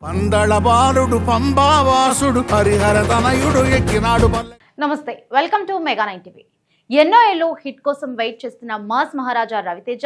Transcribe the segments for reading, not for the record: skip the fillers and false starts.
పందళ బాలుడు పంబావాసుడు హరిహర తనయుడు ఎక్కినాడు. నమస్తే, వెల్కమ్ టు మెగా 9 టీవీ. ఎన్నో ఏళ్ళు హిట్ కోసం వెయిట్ చేస్తున్న మాస్ మహారాజా రవితేజ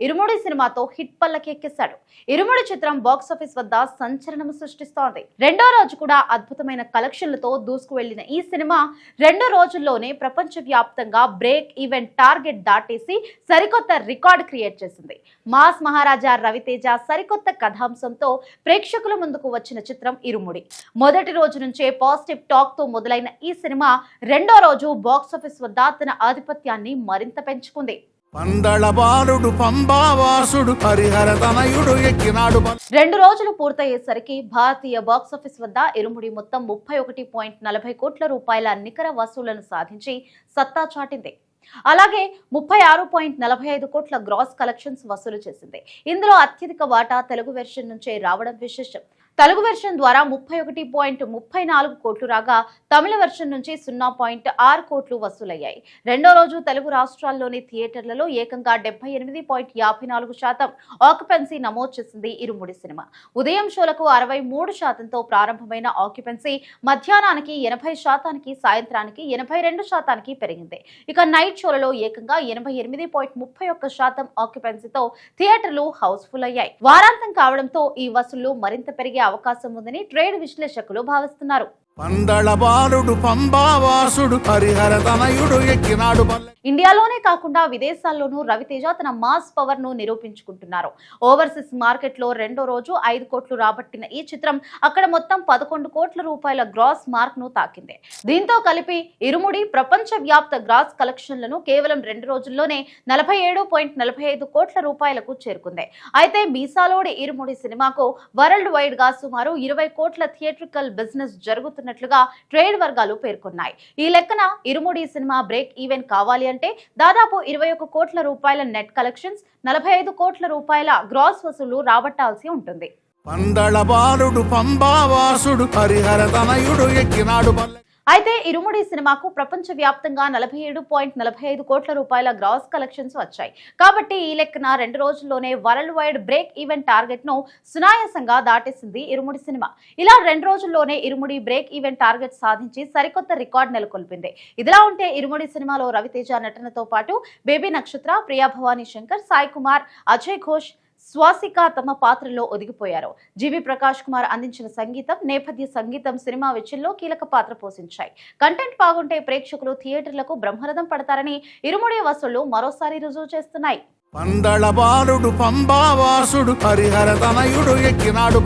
ఇరుముడి సినిమాతో హిట్ పల్లకి ఎక్కేశాడు. ఇరుముడి చిత్రం బాక్సాఫీస్ వద్ద సంచలనం సృష్టిస్తోంది. రెండో రోజు కూడా అద్భుతమైన కలెక్షన్లతో దూసుకు వెళ్లిన ఈ సినిమా 2 రోజుల్లోనే ప్రపంచవ్యాప్తంగా బ్రేక్ ఈవెన్ టార్గెట్ దాటేసి సరికొత్త రికార్డ్ క్రియేట్ చేసింది. మాస్ మహారాజా రవితేజ సరికొత్త కథాంశంతో ప్రేక్షకుల ముందుకు వచ్చిన చిత్రం ఇరుముడి. మొదటి రోజు నుంచే పాజిటివ్ టాక్ తో మొదలైన ఈ సినిమా రెండో రోజు బాక్సాఫీస్ వద్ద తన ఆధిపత్యాన్ని మరింత పెంచుకుంది. పందళ బాలుడు పంబావాసుడు హరిహర తనయుడు ఎక్కినాడు. 2 రోజులు పూర్తయ్యేసరికి భారతీయ బాక్సాఫీస్ వద్ద ఇరుముడి మొత్తం 31.40 కోట్ల రూపాయల నికర వసూళ్లను సాధించి సత్తా చాటింది. అలాగే 36.45 కోట్ల గ్రాస్ కలెక్షన్స్ వసూలు చేసింది. ఇందులో అత్యధిక వాటా తెలుగు వెర్షన్ నుంచే రావడం విశేషం. తెలుగు వెర్షన్ ద్వారా 31.34 కోట్లు రాగా తమిళ వెర్షన్ నుంచి 0.6 కోట్లు వసూలయ్యాయి. రెండో రోజు తెలుగు రాష్ట్రాల్లోని థియేటర్లలో ఏకంగా 78.54% ఆక్యుపెన్సీ నమోదు చేసింది ఇరుముడి సినిమా. ఉదయం షోలకు 63%తో ప్రారంభమైన ఆక్యుపెన్సీ మధ్యాహ్నానికి 80%, సాయంత్రానికి 82% పెరిగింది. ఇక నైట్ షోలలో ఏకంగా 88.31% ఆక్యుపెన్సీతో థియేటర్లు హౌస్ఫుల్ అయ్యాయి. వారాంతం కావడంతో ఈ వసూళ్లు మరింత పెరిగే అవకాశం ఉందని ట్రేడ్ విశ్లేషకులు భావిస్తున్నారు. పందళ బాలుడు పంబావాసుడు హరిహర తనయుడు ఎక్కినాడు. ఇండియాలోనే కాకుండా విదేశాల్లోనూ రవితేజ తన మాస్ పవర్ ను నిరూపించుకుంటున్నారు. ఓవర్సీస్ మార్కెట్ లో రెండో రోజు 5 కోట్లు రాబట్టిన ఈ చిత్రం అక్కడ మొత్తం 11 కోట్ల రూపాయల గ్రాస్ మార్క్ ను తాకింది. దీంతో కలిపి ఇరుముడి ప్రపంచ వ్యాప్త గ్రాస్ కలెక్షన్లను కేవలం 2 రోజుల్లోనే 47.45 కోట్ల రూపాయలకు చేరుకుంది. అయితే మీసాలోడి ఇరుముడి సినిమాకు వరల్డ్ వైడ్ గా సుమారు 20 కోట్ల థియేట్రికల్ బిజినెస్ జరుగుతున్నట్లుగా ట్రేడ్ వర్గాలు పేర్కొన్నాయి. ఈ లెక్కన ఇరుముడి సినిమా బ్రేక్ ఈవెన్ కావాలి అంటే దాదాపు 21 కోట్ల రూపాయల నెట్ కలెక్షన్స్, 45 కోట్ల రూపాయల గ్రాస్ వసూలు రాబట్టాల్సి ఉంటుంది. పందళ బాలుడు పంబావాసుడు హరిహర తనయుడు ఎక్కినాడు. అయితే ఇరుముడి సినిమాకు ప్రపంచ వ్యాప్తంగా 47.45 కోట్ల రూపాయల గ్రాస్ కలెక్షన్స్ వచ్చాయి. కాబట్టి ఈ లెక్కన 2 రోజుల్లోనే world wide break even target ను సునాయాసంగా దాటేసింది ఇరుముడి సినిమా. ఇలా 2 రోజుల్లోనే ఇరుముడి బ్రేక్ ఈవెన్ టార్గెట్ సాధించి సరికొత్త రికార్డ్ నెలకొల్పింది. ఇదిలా ఉంటే ఇరుముడి సినిమాలో రవితేజ నటనతో పాటు బేబీ నక్షత్ర, ప్రియా భవానీ శంకర్, సాయి కుమార్, అజయ్ ఘోష్, స్వాసిక తమ పాత్రలో ఒదిగిపోయారు. జీవి ప్రకాష్ కుమార్ అందించిన సంగీతం, నేపథ్య సంగీతం సినిమా వెచ్చిల్లో కీలక పాత్ర పోషించాయి. కంటెంట్ బాగుంటే ప్రేక్షకులు థియేటర్లకు బ్రహ్మరథం పడతారని ఇరుముడి వసూళ్లు మరోసారి రుజువు చేస్తున్నాయి. పందళ బాలుడు పంబావాసుడు హరిహర తనయుడు ఎక్కినాడు.